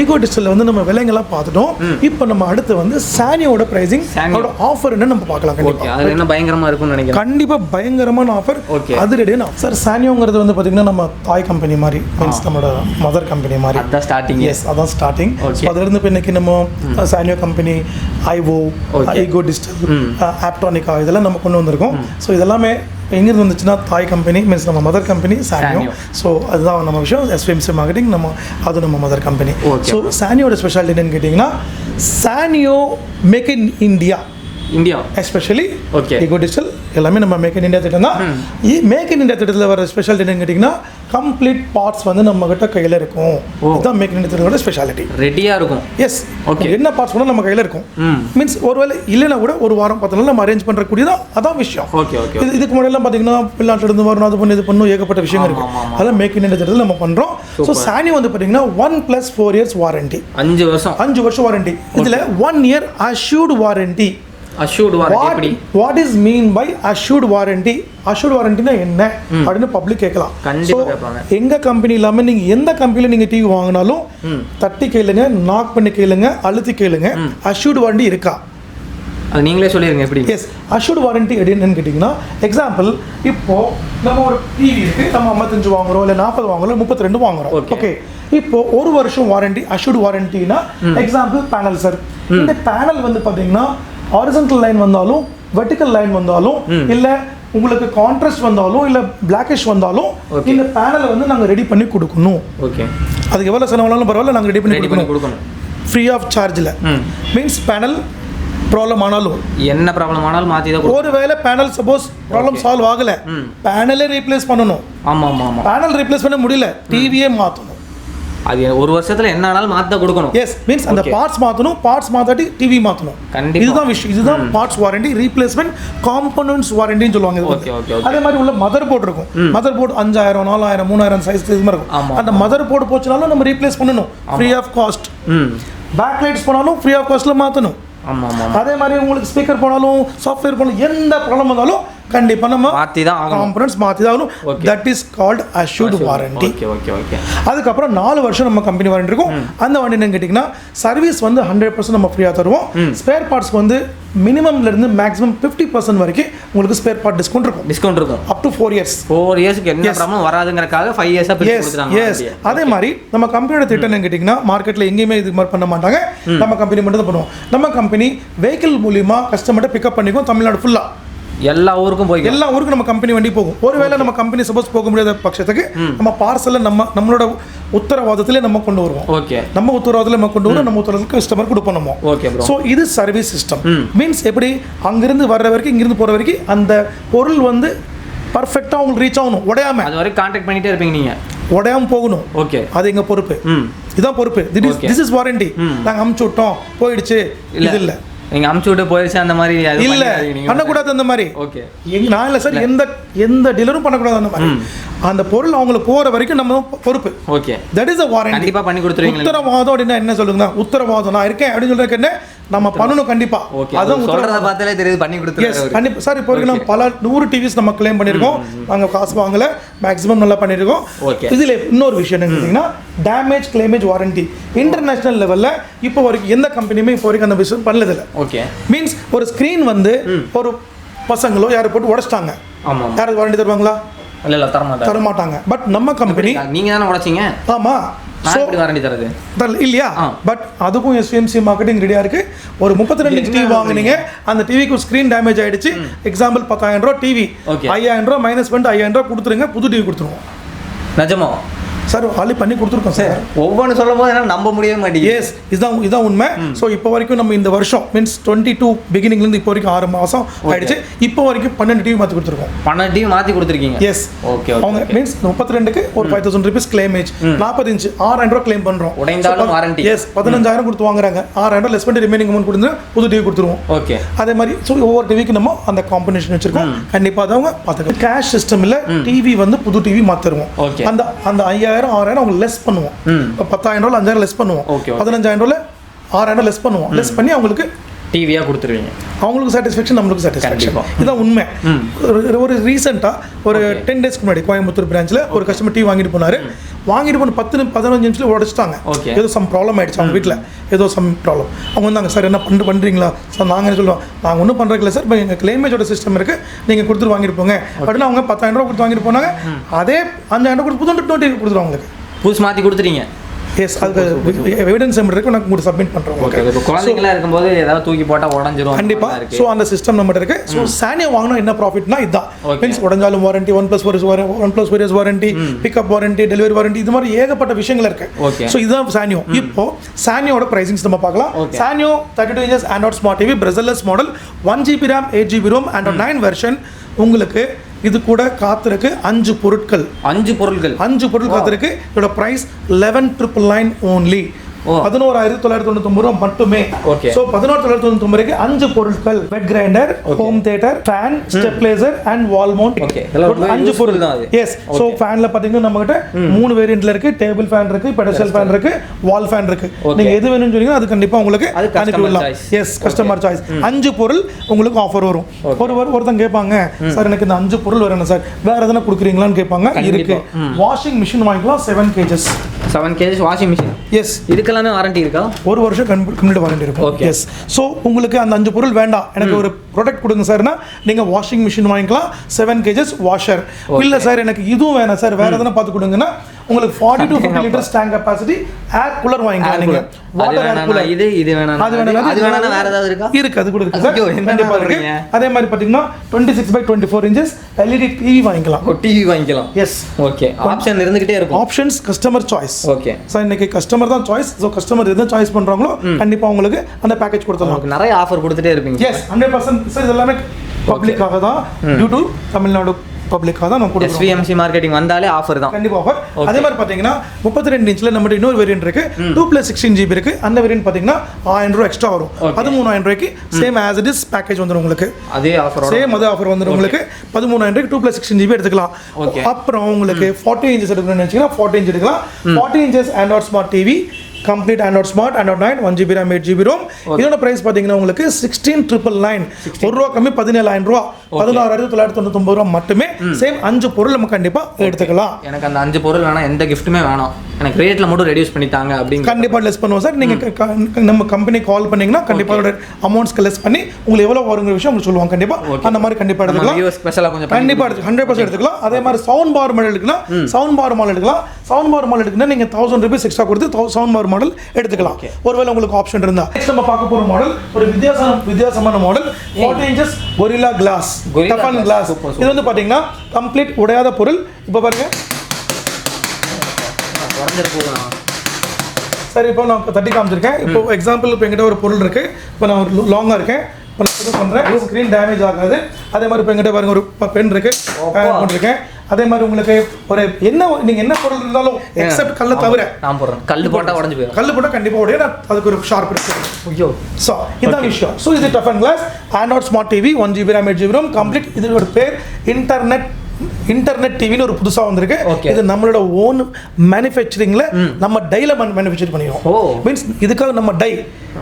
ஈகோ டிஜிட்டலில் வந்து நம்ம விலைங்கெல்லாம் பார்த்துட்டோம். இப்போ நம்ம அடுத்து வந்து சானியோட பிரைசிங், அதோட ஆஃபர் என்ன நம்ம பார்க்கலாம். கண்டிப்பாக என்ன பயங்கரமாக இருக்கும்னு நினைக்கிறேன். கண்டிப்பாக பயங்கரமான ஆஃபர். அது ரெடியான சார். சானியோங்கிறது வந்து பார்த்தீங்கன்னா நம்ம தாய் கம்பெனி மாதிரி, மீன்ஸ் நம்மளோட மதர் கம்பெனி மாதிரி. அதான் ஸ்டார்டிங். எஸ், அதான் ஸ்டார்டிங். அதுலேருந்து இப்போ இன்னைக்கு நம்ம Sanyo company, Aiwa, eco digital, Optronica இதெல்லாம் நம்ம கொண்டு வந்திருக்கோம். ஸோ இதெல்லாமே எங்கிருந்து வந்துச்சுன்னா தாய் கம்பெனி, மீன்ஸ் நம்ம மதர் கம்பெனி சானியோ. ஸோ அதுதான் நம்ம விஷயம். SVMC மார்க்கெட்டிங் நம்ம அது நம்ம மதர் கம்பெனி. ஸோ சானியோட ஸ்பெஷாலிட்டி என்னன்னு கேட்டிங்கன்னா Sanyo make in India. Especially eco digital எல்லாமே நம்ம மேக் இன் இந்தியா திட்டம் தான். மேக் இன் இந்தியா திட்டத்தில் வர ஸ்பெஷாலிட்டி என்னன்னு கேட்டிங்கன்னா கம்ப்ளீட் பார்ட்ஸ் வந்து நம்ம கிட்ட கையில் இருக்கும். இதுதான் மேக் இன் இந்தியா திட்டத்தோட ஸ்பெஷாலிட்டி. ரெடியாக இருக்கும். S, okay. என்ன பார்ட்ஸ் கூட நம்ம கையில் இருக்கும். மீன்ஸ் ஒருவேளை இல்லைன்னா கூட ஒரு வாரம் 10 நாள் நம்ம அரேஞ்ச் பண்ணுறக்கூடியதான் அதான் விஷயம். Okay okay. இதுக்கு முன்னாடிலாம் பார்த்தீங்கன்னா வெளிநாட்டிலிருந்து வரணும், அது பண்ணி இது பண்ணும், ஏகப்பட்ட விஷயம் இருக்கும். அதெல்லாம் மேக் இன் இந்தியா திட்டத்தில் நம்ம பண்ணுறோம். ஸோ சானி வந்து பார்த்தீங்கன்னா 1+4 years வாரண்டி. 5 வருஷம் வாரண்டி. இதில் 1 year assured warranty. assured warranty. What is mean by assured warranty? assured warranty னா என்ன அப்படின்னு பப்ளிக் கேட்கலாம். கண்டிப்பா கேட்பாங்க. எங்க கம்பெனி இல்லாம நீங்க எந்த கம்பெனில நீங்க டிவி வாங்கினாலும் தட்டி கேளுங்க, நாக் பண்ணி கேளுங்க, அழுத்தி கேளுங்க, assured warranty இருக்கா? அது நீங்களே சொல்லிருங்க எப்படி. எஸ், அஷ்யூர்ட் வாரண்டி என்னன்னு கேட்டிங்கன்னா, எக்ஸாம்பிள் இப்போ நம்ம ஒரு டிவி இருக்கு, நம்ம 55 வாங்குறோம் இல்லை 40 வாங்குறோம் 32 வாங்குறோம். ஓகே, இப்போ ஒரு வருஷம் வாரண்டி அஷ்யூர்ட் வாரண்டினா எக்ஸாம்பிள் பேனல் சார். இந்த பேனல் வந்து பார்த்தீங்கன்னா ஹாரிசான்டல் லைன் வந்தாலும் வெர்டிக்கல் லைன் வந்தாலும் இல்லை உங்களுக்கு கான்ட்ராஸ்ட் வந்தாலும் இல்லை பிளாக்கிஷ் வந்தாலும் இந்த பேனலை வந்து நாங்கள் ரெடி பண்ணி கொடுக்கணும். ஓகே, அதுக்கு எவ்வளோ செலவானாலும் பரவாயில்ல, நாங்கள் ரெடி பண்ணி கொடுக்கணும் ஃப்ரீ ஆஃப் சார்ஜில். மீன்ஸ் பேனல் ப்ராப்ளம் ஆனாலும் என்ன ப்ராப்ளம் ஆனாலும் மாற்றி தான். ஒருவேளை பேனல் சப்போஸ் ப்ராப்ளம் சால்வ் ஆகலை, பேனலே ரீப்ளேஸ் பண்ணணும். ஆமாம் ஆமாம், பேனல் ரீப்ளேஸ் பண்ண முடியல, டிவியே மாற்றணும். அது ஒரு வருஷத்துல என்ன ஆனாலும் மாத்த கொடுக்கணும். எஸ், மீன்ஸ் அந்த பார்ட்ஸ் மாற்றணும், பார்ட்ஸ் மாத்தாட்டி டிவி மாற்றணும். கண்டிப்பா, இதுதான் விஷயம். இதுதான் பார்ட்ஸ் வாரண்டி, ரீப்ளேஸ்மெண்ட் காம்பனன்ட்ஸ் வாரண்டின்னு சொல்லுவாங்க. Okay okay. அதே மாதிரி உள்ள மதர் போர்டு இருக்கும். மதர் போர்டு 5000 4000 3000 சைஸ் இது மாதிரி இருக்கும். அந்த மதர் போர்டு போச்சுனாலும் நம்ம ரீப்ளேஸ் பண்ணணும் free of cost. Back lights போனாலும் ஃப்ரீ ஆஃப் காஸ்ட்ல மாற்றணும். அதே மாதிரி உங்களுக்கு ஸ்பீக்கர் போனாலும் சாஃப்ட்வேர் போனாலும் எந்த ப்ராப்ளம் வந்தாலும் கண்டிப்பா நம்ம மாத்தி தான் ஆகணும், காம்பனன்ட்ஸ் மாத்தி தான் ஆகணும். That is called assured warranty. Okay okay okay. அதுக்கப்புறம் 4 வருஷம் நம்ம கம்பெனி வாரண்டி இருக்கும். அந்த வாரண்டி என்னன்னு கேட்டிங்கன்னா, சர்வீஸ் வந்து 100% நம்ம ஃப்ரீயாக தருவோம். ஸ்பேர் பார்ட்ஸ்க்கு வந்து மினிமம்ல இருந்து மேக்ஸிமம் 50% வரைக்கும் உங்களுக்கு ஸ்பேர் பார்ட் டிஸ்கவுண்ட் இருக்கும். Up to 4 years. 4 இயர்ஸ்க்கு என்ன ப்ராப்ளம் வராதுங்கறதுக்காக 5 இயர்ஸா பிரிச்சு கொடுத்துறாங்க. எஸ், அதே மாதிரி நம்ம கம்பெனியோட திட்டம் என்னன்னு கேட்டிங்கன்னா, மார்க்கெட்ல எங்கேயுமே இது மாதிரி பண்ண மாட்டாங்க. நம்ம கம்பெனி மட்டும் தான் பண்ணுவோம். நம்ம கம்பெனி வெஹிக்கிள் மூலியமா கஸ்டமர்ட்ட பிக்கப் பண்ணிக்கும். தமிழ்நாடு ஃபுல்லா எல்லா ஊருக்கும் போய் எல்லா ஊருக்கும் நம்ம கம்பெனி வண்டி போகும். ஒருவேளை நம்ம கம்பெனி சப்போஸ் போக முடியாத பட்சத்துக்கு நம்ம பார்சலை நம்மளோட உத்தரவாதத்திலே நம்ம கொண்டு வருவோம். ஓகே, நம்ம உத்தரவாதத்தில் நம்ம கொண்டு வரோம். நம்ம உத்தரவாதத்துக்கு கஸ்டமர் கொடுப்போம் நம்ம. Okay bro. ஸோ இது சர்வீஸ் சிஸ்டம். மீன்ஸ் எப்படி அங்கிருந்து வர்ற வரைக்கும் இங்கிருந்து போகிற வரைக்கும் அந்த பொருள் வந்து பர்ஃபெக்டாக உங்களுக்கு ரீச் ஆகணும், உடையாம. அது வரைக்கும் கான்டாக்ட் பண்ணிட்டே இருப்பீங்க நீங்க, உடையாம போகணும். ஓகே, அது எங்க பொறுப்பு. இதுதான் பொறுப்பு. This is warranty. நாங்கள் அமுச்சு விட்டோம் போயிடுச்சு இது இல்லை, நீங்க அமுச்சு விட்டு போயிடுச்சு அந்த மாதிரி இல்ல பண்ணக்கூடாது. அந்த மாதிரி ஓகே, நான் இல்லை சார், எந்த டீலரும் பண்ணக்கூடாது அந்த மாதிரி. அந்த பொருள் அவங்களுக்கு போற வரைக்கும் நம்ம பொறுப்பு. Okay, that is a warranty. கண்டிப்பா பண்ணி கொடுத்துருவீங்க. உத்தரவாதம் அப்படின்னா என்ன சொல்லுங்க? உத்தரவாதம் நான் இருக்கேன் அப்படின்னு சொல்றதுக்கு என்ன நம்ம பண்ணணும் கண்டிப்பா. அதான் சொல்றத பார்த்தாலே தெரியுது பண்ணி கொடுத்துருவீங்க. எஸ், கண்டிப்பா சார். இப்போ வரைக்கும் நம்ம பல 100 டிவிஸ் நம்ம க்ளைம் பண்ணிருக்கோம். நாங்க காசு வாங்கல, மேக்ஸிமம் நல்லா பண்ணிருக்கோம். இதுல இன்னொரு விஷயம் என்னன்னா, டேமேஜ் கிளைமேஜ் வாரண்டி இன்டர்நேஷனல் லெவல்ல இப்போ வரைக்கும் எந்த கம்பெனியுமே இப்போ வரைக்கும் அந்த விஷயம் பண்ணல. ஓகே, மீன்ஸ் ஒரு ஸ்கிரீன் வந்து ஒரு பசங்களோ யாரை போட்டு உடைச்சிட்டாங்க, யாராவது வாரண்டி தருவாங்களா? இல்ல தர மாட்டாங்க. பட் நம்ம கம்பெனி நீங்க தானே உடைச்சீங்க. ஆமா, வாரண்டி தரது இல்லையா? பட் அதுக்கும் SVMC மார்க்கெட்டிங் ரெடியா இருக்கு. ஒரு 32 இன்ச் டிவி வாங்குனீங்க, அந்த டிவிக்கு ஸ்கிரீன் டேமேஜ் ஆயிடுச்சு. எக்ஸாம்பிள் 10000 ரூபாய் டிவி, 5000 ரூபாய் மைனஸ் பண்ணிட்டு 5000 ரூபாய் கொடுத்துருங்க, புது டிவி கொடுத்துருவோம். நிஜமா சார் ஆல்ரெடி பண்ணி கொடுத்துருக்கோம் சார். ஒவ்வொன்று சொல்லும் போது என்னால் நம்ப முடியவே மாட்டேங்குது. எஸ், இதுதான் உண்மை. ஸோ இப்போ வரைக்கும் நம்ம இந்த வருஷம் மீன்ஸ் 22 பிகினிங்லேருந்து இப்போ வரைக்கும் 6 மாதம் ஆயிடுச்சு. இப்போ வரைக்கும் 12 டிவி மாற்றி கொடுத்துருக்கோம். 12 டிவி மாற்றி கொடுத்துருக்கீங்க. Yes, okay. அவங்க மீன்ஸ் 32க்கு ஒரு 5000 ருபீஸ் கிளைமேஜ், 40 இன்ச் 6000 ரூபாய் கிளைம் பண்ணுறோம். உடைந்தாலும் வாரண்டி. எஸ், 15000 கொடுத்து வாங்குறாங்க, 6000 ரூபாய் லெஸ் பண்ணி ரிமைனிங் அமௌண்ட் கொடுத்து புது டிவி கொடுத்துருவோம். ஓகே, அதே மாதிரி ஸோ ஒவ்வொரு டிவிக்கு நம்ம அந்த காம்பினேஷன் வச்சிருக்கோம். கண்டிப்பாக அதை அவங்க பார்த்துக்கலாம். கேஷ் சிஸ்டமில் டிவி வந்து புது டிவி மாற்றிடுவோம். அந்த 5000 6000 அவங்க லெஸ் பண்ணுவோம். 10000 ரூபாய் 5000 லெஸ் பண்ணுவோம். 15000 ரூபாய் 6000 லெஸ் பண்ணுவோம். லெஸ் பண்ணி அவங்களுக்கு டிவியா கொடுத்துருவீங்க. அவங்களுக்கு சாட்டிஸ்ஃபேக்ஷன், நம்மளுக்கு சாட்டிஸ்ஃபேக்ஷன். இதுதான் உண்மை. ஒரு ரீசெண்டாக ஒரு 10 டேஸ்க்கு முன்னாடி கோயம்புத்தூர் பிரான்ச்சில் ஒரு கஸ்டமர் டிவி வாங்கிட்டு போனார். வாங்கிட்டு போன 10-15 நிமிஷத்தில் உடச்சிட்டாங்க. ஏதோ சம் ப்ராப்ளம் ஆயிடுச்சு அவங்க வீட்டில், ஏதோ சம் ப்ராப்ளம். அவங்க வந்தாங்க, சார் என்ன பண்ணுறீங்களா சார்? நாங்கள் என்ன சொல்லுவோம், நாங்கள் ஒன்றும் பண்ணுறதில்ல சார், இப்போ எங்கள் கிளைமேஜோட சிஸ்டம் இருக்குது, நீங்கள் கொடுத்துட்டு வாங்கிட்டு போங்க அப்படின்னு. அவங்க 10000 ரூபா கொடுத்து வாங்கிட்டு போனாங்க. அதே 5000 கொடுத்து புது டிவி கொடுத்துருவோம் அவங்களுக்கு. புதுசு மாற்றி கொடுத்துட்டீங்க. எஸ், அதுக்கு எவிடன்ஸ் இருக்கு, நான் உங்களுக்கு சப்மிட் பண்ணுறோம். ஓகே, இப்போ குழந்தைங்களா இருக்கும்போது ஏதாவது தூக்கி போட்டால் உடஞ்சிரும் கண்டிப்பாக. ஸோ அந்த சிஸ்டம் நம்மகிட்ட இருக்கு. ஸோ சானியோ வாங்கினா என்ன ப்ராஃபிட்னா இதுதான். மீன்ஸ் உடஞ்சாலும் warranty, 1+4 years warranty, pickup warranty, delivery warranty, இது மாதிரி ஏகப்பட்ட விஷயங்கள் இருக்கு. ஸோ இதுதான் சானியோ. இப்போ சானியோட பிரைசிங்ஸ் நம்ம பார்க்கலாம். Sanyo 32 inches Android smart TV, frameless model, 1GB RAM 8GB ROM Android 9 version. உங்களுக்கு இது கூட காத்திருக்கு 5 பொருட்கள். 5 பொருட்கள் காத்திருக்கு. இதோட பிரைஸ் 11,999 ஓன்லி. 11,999 ரூபாய் மட்டுமே. சோ 11,999க்கு 5 பொருட்கள்: bed grinder, home theatre, fan, stabiliser and wall mount. 5 பொருட்கள் தான். எஸ், சோ ஃபேன்ல பாத்தீங்கன்னா நம்மகிட்ட 3 வேரியன்ட்ல இருக்கு. டேபிள் ஃபேன் இருக்கு, பெடஸ்டல் ஃபேன் இருக்கு, வால் ஃபேன் இருக்கு. நீங்க எது வேணும்னு சொன்னீங்கன்னா அது கண்டிப்பா உங்களுக்கு அனுப்பிடலாம். S, customer choice. 5 பொருள் உங்களுக்கு ஆஃபர் வரும். ஒருத்தங்க கேட்பாங்க, சார் எனக்கு இந்த 5 பொருள் வரணும் சார், வேற எதனா கொடுக்குறீங்களான்னு கேட்பாங்க. இருக்கு. வாஷிங் மிஷின் வாங்கிக்கலாம் 7 kgs. 7 kg washing machine. Yes. இதுக்கெல்லாமே வாரண்டி இருக்கா? ஒரு வருஷம் கம்ப்ளீட் வாரண்டி இருக்கும். எஸ். ஸோ உங்களுக்கு அந்த 5 பொருள் வேண்டாம், எனக்கு ஒரு ப்ராடக்ட் கொடுங்க சார்னா நீங்கள் வாஷிங் மிஷின் வாங்கிக்கலாம், 7 kg வாஷர். இல்லை சார் எனக்கு இதுவும் வேணாம் சார், வேறு எதனா பார்த்து கொடுங்கன்னா உங்களுக்கு 40 to 50 litres tank capacity air cooler வாங்கிக்கலாம். நீங்கள் வாட்டர் ஏர் கூலர் இது வேணாம், அது வேணாம், வேறு ஏதாவது இருக்கா? இருக்குது, அது கூட இருக்குது சார், கண்டிப்பாக இருக்குது. அதே மாதிரி பார்த்தீங்கன்னா 26x24 inches LED TV வாங்கிக்கலாம். டிவி வாங்கிக்கலாம். எஸ். ஓகே, ஆப்ஷன் இருந்துகிட்டே இருக்கும். Options customer choice. Okay sir, இன்னைக்கு கஸ்டமர் தான் சாய்ஸ். ஸோ கஸ்டமர் எது சாய்ஸ் பண்ணுறாங்களோ கண்டிப்பாக உங்களுக்கு அந்த பேக்கேஜ் கொடுத்துடலாம். நிறைய ஆஃபர் கொடுத்துட்டே இருப்பீங்க. எஸ், 100%. சார் இது எல்லாமே பப்ளிக்காக தான், டியூ டு தமிழ்நாடு பப்ளிக்காக தான் நம்ம கொடுக்குறோம். SVMC மார்க்கெட்டிங் வந்தாலே ஆஃபர் தான், கண்டிப்பாக ஆஃபர். அதே மாதிரி பார்த்தீங்கன்னா 32 இன்ச்சில் நம்மகிட்ட இன்னொரு வேரியன்ட் இருக்கு, 2+16 GB இருக்கு. அந்த வேரியன்ட் பார்த்தீங்கன்னா 1000 ரூபா எக்ஸ்ட்ரா வரும். 13,000 ரூபாய்க்கு same as it is package வந்துடும் உங்களுக்கு. அதே ஆஃபர், சேம் அதே ஆஃபர் வந்துடும் உங்களுக்கு. 13,000 ரூபாய்க்கு 2+16 GB எடுத்துக்கலாம். அப்புறம் உங்களுக்கு 40 inches எடுக்கணும்னு நினச்சிங்கன்னா 40 inch எடுக்கலாம். 40 inches Android smart TV, complete Android smart, Android 9, 1GB RAM, 8GB ROM. இதோட பிரைஸ் பார்த்தீங்கன்னா உங்களுக்கு 16,999. ஒரு ரூபா கம்மி, 17,000 ரூபா, 16,999 ரூபா மட்டுமே. சேம் 5 பொருள் நம்ம கண்டிப்பாக எடுத்துக்கலாம். எனக்கு அந்த 5 பொருள் வேணாம், எந்த கிஃப்ட்டுமே வேணாம், எனக்கு ரேட்டில் மட்டும் ரெடியூஸ் பண்ணித்தாங்க அப்படின்னு கண்டிப்பாக லெஸ் பண்ணுவோம் சார். நீங்கள் நம்ம கம்பெனி கால் பண்ணிங்கன்னா கண்டிப்பாக அமௌண்ட்ஸ்க்கு லெஸ் பண்ணி உங்களுக்கு எவ்வளோ வருங்கிற விஷயம் உங்களுக்கு சொல்லுவாங்க. கண்டிப்பாக அந்த மாதிரி கண்டிப்பாக எடுத்துக்கலாம். ஸ்பெஷலாக கொஞ்சம் கண்டிப்பாக 100% எடுத்துக்கலாம். அதே மாதிரி சவுண்ட் பார் மாடல் எடுக்கலாம், சவுண்ட் பார் மாடல் எடுக்கலாம். சவுண்ட் பார் மாடல் எடுக்குன்னா நீங்கள் 1000 rupees எக்ஸ்ட்ரா கொடுத்து சவுண்ட் பார் மாடல் எடுத்துக்கலாம், ஒருவேளை உங்களுக்கு ஆப்ஷன் இருந்தா. நெக்ஸ்ட் நம்ம பார்க்க போற மாடல் ஒரு வித்தியாசமான model, 40 inches Gorilla Glass, Teflon Glass. இது வந்து பாத்தீங்கன்னா கம்ப்ளீட் உடையாத பொருள். இப்போ பாருங்க சரி, இப்போ நான் தட்டி காமிச்சிருக்கேன். இப்போ எக்ஸாம்பிள் இப்போ எங்கிட்ட ஒரு பொருள் இருக்கு, இப்போ நான் ஒரு லாங்கா இருக்கேன், இப்போ நான் பண்ணுறேன், ஸ்க்ரீன் டேமேஜ் ஆகாது. அதே மாதிரி இப்போ எங்கிட்ட பாருங்க ஒரு பென் இருக்கு, போட்டிருக்கேன். அதே மாதிரி உங்களுக்கு ஒரு நீங்க என்ன பொருள் இருந்தாலும் எக்ஸப்ட் கல்லை தவிர, நான் போடுறேன், கல் போட்டால் உடஞ்சு போயிடும். கல் போட்டால் கண்டிப்பாக உடைய, அதுக்கு ஒரு ஷார்ப் இருக்கு. ஐயோ, ஸோ இதான் விஷயம். ஸோ இது Teflon Glass, Android smart TV, 1GB RAM, 8GB ROM, complete. இதோட பேர் இன்டர்நெட் டிவின்னு ஒரு புதுசாக வந்திருக்கு. இது நம்மளோட ஓன் மேனுஃபேக்சரிங்ல நம்ம டைல மேனுஃபேக்சர் பண்ணிடுவோம். மீன்ஸ் இதுக்காக நம்ம டை,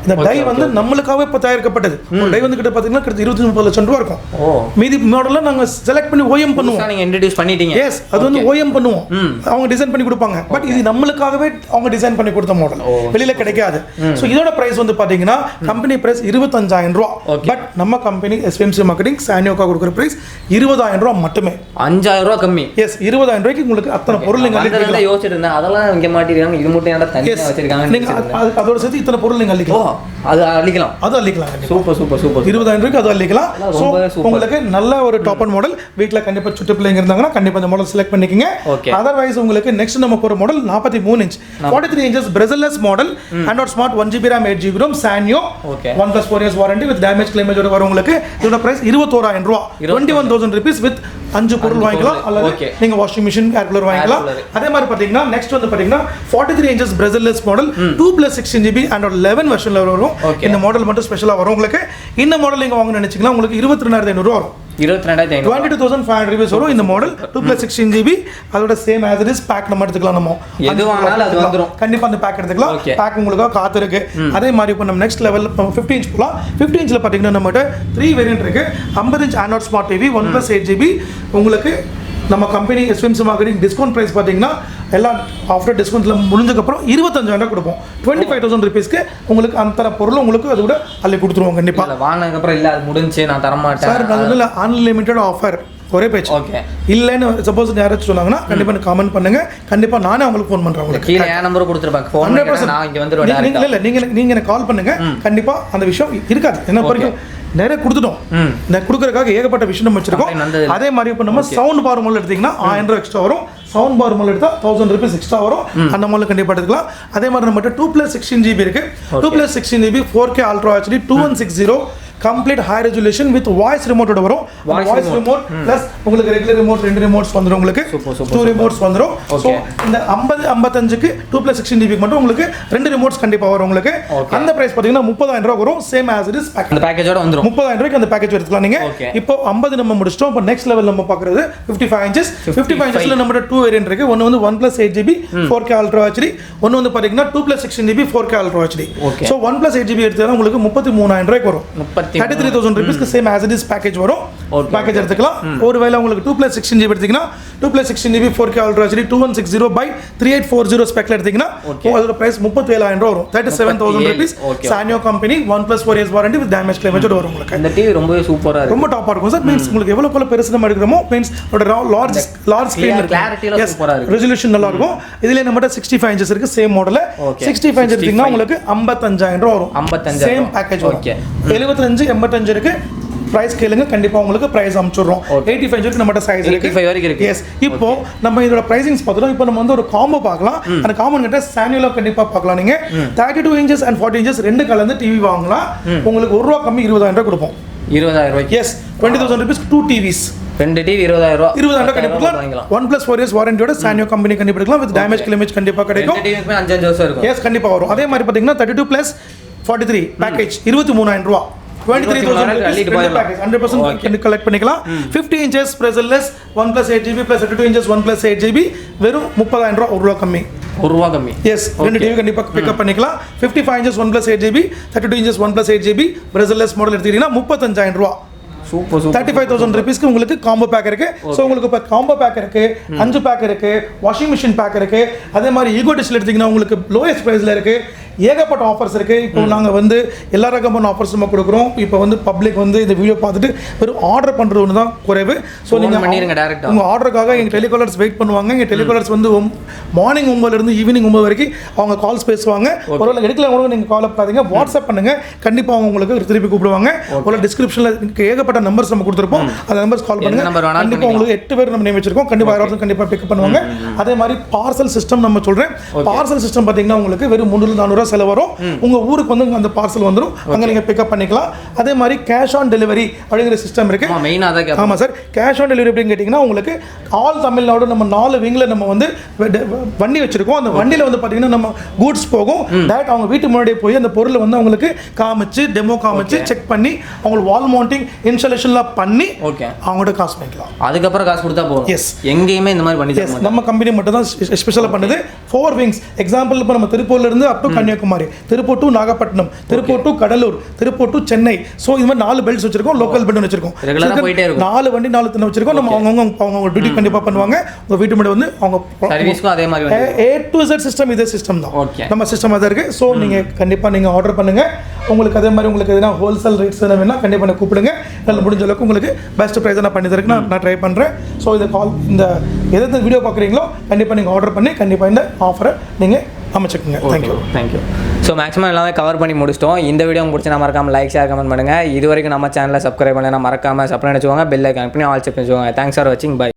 இந்த டை வந்து நம்மளுக்காகவே இப்போ தயாரிக்கப்பட்டது. ஒரு டை வந்து கிட்ட பார்த்தீங்கன்னா கிட்ட 23 லட்சம் ரூபா இருக்கும். மீதி மாடல்லாம் நாங்கள் செலக்ட் பண்ணி OEM பண்ணுவோம். நீங்கள் இன்ட்ரடியூஸ் பண்ணிட்டீங்க. எஸ், அது வந்து OEM பண்ணுவோம், அவங்க டிசைன் பண்ணி கொடுப்பாங்க. பட் இது நம்மளுக்காகவே அவங்க டிசைன் பண்ணி கொடுத்த மாடல், வெளியில கிடைக்காது. ஸோ இதோட பிரைஸ் வந்து பார்த்தீங்கன்னா கம்பெனி பிரைஸ் 25,000 ரூபா. பட் நம்ம கம்பெனி SVMC மார்க்கெட்டிங் சானியோக்கா கொடுக்குற பிரைஸ் 20,000 ரூபா மட்டுமே. 5,000 ரூபா கம்மி. எஸ், 20,000 ரூபாய்க்கு உங்களுக்கு அத்தனை பொருள் நீங்க அள்ளிக்கலாம். யோசிச்சுட்டு இருந்தேன், அதெல்லாம் இங்க மாட்டிருக்காங்க, இது மட்டும் ஏன்டா தனியா வச்சிருக்காங்க. நீங்க அதோட சேர்த்து இத்தனை பொருள் நீங்க அள்ளிக்கலாம். அது அள்ளிக்கலாம். சூப்பர் 20,000 ரூபாய்க்கு அது அள்ளிக்கலாம். ஸோ உங்களுக்கு நல்ல ஒரு டாப் அண்ட் மாடல் வீட்டில் கண்டிப்பாக சுட்டு பிள்ளைங்க இருந்தாங்கன்னா கண்டிப்பாக இந்த மாடல் செலக்ட் பண்ணிக்கங்க. அதர்வைஸ் உங்களுக்கு நெக்ஸ்ட் நம்ம போகிற model 43 inch 43 inches frameless model, Android smart, 1GB RAM, 8GB ROM, Sanyoo, 1+4 years warranty with damage கிளைமேஜ் வரும். உங்களுக்கு இதோட பிரைஸ் 21,000 ரூபா, 21,000 rupees வித் 5 பொருள் வாங்கிக்கலாம். அல்லது நீங்க வாஷிங் மிஷின், ஏர் கூலர் வாங்கிக்கலாம். அதே மாதிரி பாத்தீங்கன்னா நெக்ஸ்ட் வந்து பாத்தீங்கன்னா 43 inches frameless model, 2+16 GB Android 11 வெர்ஷன்ல வரும். இந்த மாடல் மட்டும் ஸ்பெஷலா வரும் உங்களுக்கு. இந்த மாடல் நீங்க வாங்க நினைச்சீங்கன்னா உங்களுக்கு 22,500 ரூபா வரும். 22,500 rupees வரும் இந்த மாடல். 2+16 GB, அதோட same as it is back நம்ம எடுத்துக்கலாம். நம்ம எது வாங்கினாலும் அது வந்துரும். கண்டிப்பா அந்த பேக் எடுத்துக்கலாம். பேக் உங்களுக்கு காத்து இருக்கு. அதே மாதிரி இப்போ நம்ம நெக்ஸ்ட் லெவல் 50 inch போலாம். 50 inchல பாத்தீங்கன்னா நம்மகிட்ட 3 வேரியன்ட் இருக்கு. 50 inch Android smart TV, 1+8 GB. உங்களுக்கு நம்ம company SVMC marketing discount price பார்த்தீங்கன்னா எல்லாம் ஆஃப்டர் டிஸ்கவுண்ட்டில் முடிஞ்சக்கப்புறம் 25,000 கொடுப்போம். 25,000 rupeesக்கு உங்களுக்கு அந்த பொருள் உங்களுக்கு அது கூட அள்ளி கொடுத்துருவோம். கண்டிப்பாக வாங்கினதுக்கப்புறம் இல்லை அது முடிஞ்சு நான் தரமாட்டேன் சார், அது வந்து அன்லிமிட்டட் ஆஃபர், ஒரே பேச்சு. ஓகே, இல்லைன்னு சப்போஸ் யாராச்சும் சொன்னாங்கன்னா கண்டிப்பாக காமெண்ட் பண்ணுங்க. கண்டிப்பாக நானே அவங்களுக்கு ஃபோன் பண்ணுறேன். உங்களுக்கு கீழே என் நம்பர் கொடுத்துருப்பாங்க, ஃபோன் நான் இங்கே வந்துடுவேன். இல்லை நீங்கள் எனக்கு கால் பண்ணுங்க, கண்டிப்பாக அந்த விஷயம் இருக்காது. என்ன வரைக்கும் நிறைய கொடுத்துட்டோம். இந்த கொடுக்கறதுக்காக ஏகப்பட்ட விஷயம் நம்ம வச்சிருக்கோம். அதே மாதிரி இப்போ நம்ம சவுண்ட் பார் மாடல் எடுத்தீங்கன்னா 1000 ரூபா எக்ஸ்ட்ரா வரும். சவுண்ட் பார் மாடல் எடுத்தால் 1000 rupees எக்ஸ்ட்ரா வரும். அந்த மாடல் கண்டிப்பாக எடுத்துக்கலாம். அதே மாதிரி நம்மகிட்ட 2+16 GB இருக்கு. 2+16 GB 4K Ultra HD 2160 complete high resolution with voice ரிமோட்டோட வரும். வாய்ஸ் ரிமோட் பிளஸ் உங்களுக்கு ரெகுலர் ரிமோட் 2 ரிமோட்ஸ் வந்துரும். உங்களுக்கு 2 ரிமோட்ஸ் வந்துரும். சோ இந்த 50-55க்கு 2+16 GB மட்டும் உங்களுக்கு 2 ரிமோட்ஸ் கண்டிப்பா வரும். உங்களுக்கு அந்த பிரைஸ் பாத்தீங்கன்னா 30,000 ரூபாய் வரும். Same as it is package. அந்த பேக்கேஜோட வந்துரும். 30,000 ரூபாய்க்கு அந்த பேக்கேஜ் எடுத்துக்கலாம் நீங்க. இப்போ 50 நம்ம முடிச்சிட்டோம். இப்போ நெக்ஸ்ட் லெவல் நம்ம பார்க்கிறது 55 inches. 55 inchல நம்மட்ட 2 வேரியன்ட் இருக்கு. ஒன்னு வந்து 1+8 GB 4K Ultra HD, ஒன்னு வந்து பாத்தீங்கன்னா 2+16 GB 4K Ultra HD. So 1+8 GB எடுத்தா உங்களுக்கு 33,000 ரூபாய்க்கு வரும். 33,000 rupees same as it is package வரும். பேக்கேஜ் எடுத்துக்கலாம். ஒருவேளை உங்களுக்கு 2+16 GB எடுத்தீங்கன்னா 2+16 GB 4K Ultra HD 2160/3840 ஸ்பெக்ல எடுத்தீங்கன்னா அதோட பிரைஸ் 37,000 ரூபாய் வரும். 37,000 rupees. Sanyoo company 1+4 years warranty with damage claim வரும் உங்களுக்கு. இந்த டிவி ரொம்பவே சூப்பரா இருக்கு. ரொம்ப டாப்பா இருக்கும் சார். மீன்ஸ் உங்களுக்கு எவ்வளவு பெருசு நம்ம எடுக்கிறோமோ மீன்ஸ் லார்ஜ் ஸ்கிரீன் கிளாரிட்டில சூப்பரா இருக்கு. ரெசல்யூஷன் நல்லா இருக்கும். இதுல நம்மட்ட 65 inches இருக்கு சேம் மாடல். 65 inch எடுத்தீங்கன்னா உங்களுக்கு 55,000 ரூபாய் வரும். 55,000 சேம் பேக்கேஜ் வரும். 75 85 இருக்கு. பிரைஸ் கேளுங்க கண்டிப்பா உங்களுக்கு பிரைஸ் அனுப்பிச்சுறோம். 85 இருக்கு நம்மட்ட சைஸ் இருக்கு. 85 வரைக்கும் இருக்கு. எஸ். இப்போ நம்ம இதோட பிரைசிங்ஸ் பார்த்தோம். இப்போ நம்ம வந்து ஒரு காம்போ பார்க்கலாம். அந்த காம்போ கிட்ட Sanyooல கண்டிப்பா பார்க்கலாம். நீங்க 32 inches and 40 inches ரெண்டு கலந்து டிவி வாங்கலாம். உங்களுக்கு 1 ரூபாய் கம்மி 20,000 ரூபாய் கொடுப்போம். 20,000 ரூபாய். எஸ். 20,000 rupees 2 TVs. ரெண்டு டிவி 20,000 ரூபாய். 20,000 கண்டிப்பா 1+4 years வாரண்டியோட Sanyoo கம்பெனி கண்டிப்பா எடுக்கலாம். வித் டேமேஜ் கிளைமேஜ் கண்டிப்பா கிடைக்கும். ரெண்டு டிவிக்குமே 5 வருஷம் இருக்கும். எஸ் கண்டிப்பா வரும். அதே மாதிரி பாத்தீங்கன்னா 32+43 பேக்கேஜ் 23,000 ரூபாய். 23,000 package 100% கலெக்ட் பண்ணிக்கலாம். 50 inches pressureless 1+8 GB plus 32 inches 1+8 GB வெறும் 30,000 ரூபாய். 1 ரூபாய் கம்மி. 1 ரூபாய் கம்மி. எஸ். ரெண்டு டிவி கண்டிப்பா பிக்கப் பண்ணிக்கலாம். 55 inches 1+8 GB 32 inches 1+8 GB pressureless model எடுத்தீங்கன்னா 35,000 ரூபாய். சூப்பர் 35,000 rupeesக்கு உங்களுக்கு காம்போ பேக் இருக்கு. சோ உங்களுக்கு இப்ப காம்போ பேக் இருக்கு, 5 பேக் இருக்கு, வாஷிங் மிஷின் பேக் இருக்கு. அதே மாதிரி ஈகோ டிஷ்ல எடுத்தீங்கன்னா உங்களுக்கு லோயஸ்ட் பிரைஸ்ல இருக்கு. ஏகப்பட்ட ஆஃபர்ஸ் இருக்கு. இப்போ நாங்க வந்து எல்லா ரகமான ஆஃபர்ஸ் நம்ம கொடுக்குறோம். இப்போ வந்து பப்ளிக் வந்து இந்த வீடியோ பார்த்துட்டு வெறும் ஆர்டர் பண்றது ஒன்று தான் குறைவு. ஸோ நீங்க பண்ணிருங்க டைரக்டா. உங்க ஆர்டருக்காக எங்க டெலிகாலர்ஸ் வெயிட் பண்ணுவாங்க. எங்க டெலிகாலர்ஸ் வந்து மார்னிங் 9 இருந்து ஈவினிங் 9 வரைக்கும் அவங்க கால்ஸ் பேசுவாங்க. ஒருவேளை எடுக்கல கூட நீங்க கால் பண்ணாதீங்க, வாட்ஸ்அப் பண்ணுங்க. கண்டிப்பா அவங்க உங்களுக்கு திருப்பி கூப்பிடுவாங்க. ஒரு டிஸ்கிரிப்ஷன்ல ஏகப்பட்ட நம்பர்ஸ் நம்ம கொடுத்துருப்போம். அந்த நம்பர்ஸ் கால் பண்ணுங்க. கண்டிப்பா உங்களுக்கு 8 பேர் நம்ம நேம் வச்சிருக்கோம். கண்டிப்பா யாராவது கண்டிப்பா பிக் பண்ணுவாங்க. அதே மாதிரி பார்சல் சிஸ்டம் நம்ம சொல்றேன். பார்சல் சிஸ்டம் பாத்தீங்கன்னா உங்களுக்கு வெறும் 300-400 செலவு வரும். உங்க ஊருக்கு வந்து அந்த பார்சல் வந்துரும். அங்க நீங்க பிக்கப் பண்ணிக்கலாம். அதே மாதிரி கேஷ் ஆன் டெலிவரி அப்படிங்கிற சிஸ்டம் இருக்கு. மெயினா அத ஆமா சார். கேஷ் ஆன் டெலிவரி அப்படிங்க கேட்டிங்கன்னா உங்களுக்கு ஆல் தமிழ்நாடு நம்ம 4 விங்ல நம்ம வந்து வண்டி வச்சிருக்கோம். அந்த வண்டியில வந்து பாத்தீங்கன்னா நம்ம கூட்ஸ் போகும். டைரக்ட் அவங்க வீட்டு முன்னாடியே போய் அந்த பொருளை வந்து அவங்களுக்கு காமிச்சு டெமோ காமிச்சு செக் பண்ணி அவங்க வால் மவுண்டிங் இன்ஸ்டாலேஷன்லாம் பண்ணி அவங்களோட காசு பண்ணிக்கலாம். அதுக்கப்புறம் காசு கொடுத்தா போதும். எஸ். எங்கேயுமே இந்த மாதிரி பண்ணி தரணும். நம்ம கம்பெனி மட்டும் தான் ஸ்பெஷலா பண்ணுது. 4 விங்ஸ் எக்ஸாம்பிள் இப்போ நம்ம திருப்பூர்ல இருந்து up to Kanyakumari, Tiruppur to Nagapattinam, Tiruppur to Cuddalore, Tiruppur to Chennai. So இது மாதிரி 4 பெல்ட்ஸ் வச்சிருக்கோம். லோக்கல் பெல்ட் வச்சிருக்கோம். 4 வண்டி 4 தினம் வச்சிருக்கோம். நம்ம அவங்க டியூட்டி கண்டிப்பா பண்ணுவாங்க. உங்க வீட்டு முன்னாடி வந்து அவங்க சர்வீஸ்க்கும் அதே மாதிரி A to Z சிஸ்டம் இதே சிஸ்டம் தான். நம்ம சிஸ்டம் அதான் இருக்கு. ஸோ நீங்க கண்டிப்பா நீங்க ஆர்டர் பண்ணுங்க. உங்களுக்கு அதே மாதிரி உங்களுக்கு எதுனா ஹோல்சேல் ரேட்ஸ் வேணா கண்டிப்பா கூப்பிடுங்க. நல்ல முடிஞ்ச அளவுக்கு உங்களுக்கு பெஸ்ட் ப்ரைஸ் நான் பண்ணி தரேன். நான் ட்ரை பண்றேன். ஸோ இந்த எந்த வீடியோ பார்க்குறீங்களோ கண்டிப்பா நீங்க ஆர்டர் பண்ணி கண்டிப்பா இந்த ஆஃபரை நீங்க அமைச்சுக்கோங்க. தேங்க்யூ. ஸோ மேக்ஸிமம் எல்லாமே கவர் பண்ணி முடிச்சிட்டோம். இந்த வீடியோ பிடிச்சா மறக்காம லைக் ஷேர் கமெண்ட் பண்ணுங்க. இது வரைக்கும் நம்ம சேனலை சப்ஸ்கிரைப் பண்ணலாம் மறக்காம சப்ஸ்கிரைப் வச்சுக்கோங்க. பெல் ஐக்கான் பண்ணி ஆல் செக் வச்சுக்கோங்க. தேங்க்ஸ் ஃபார் வாட்சிங். பை.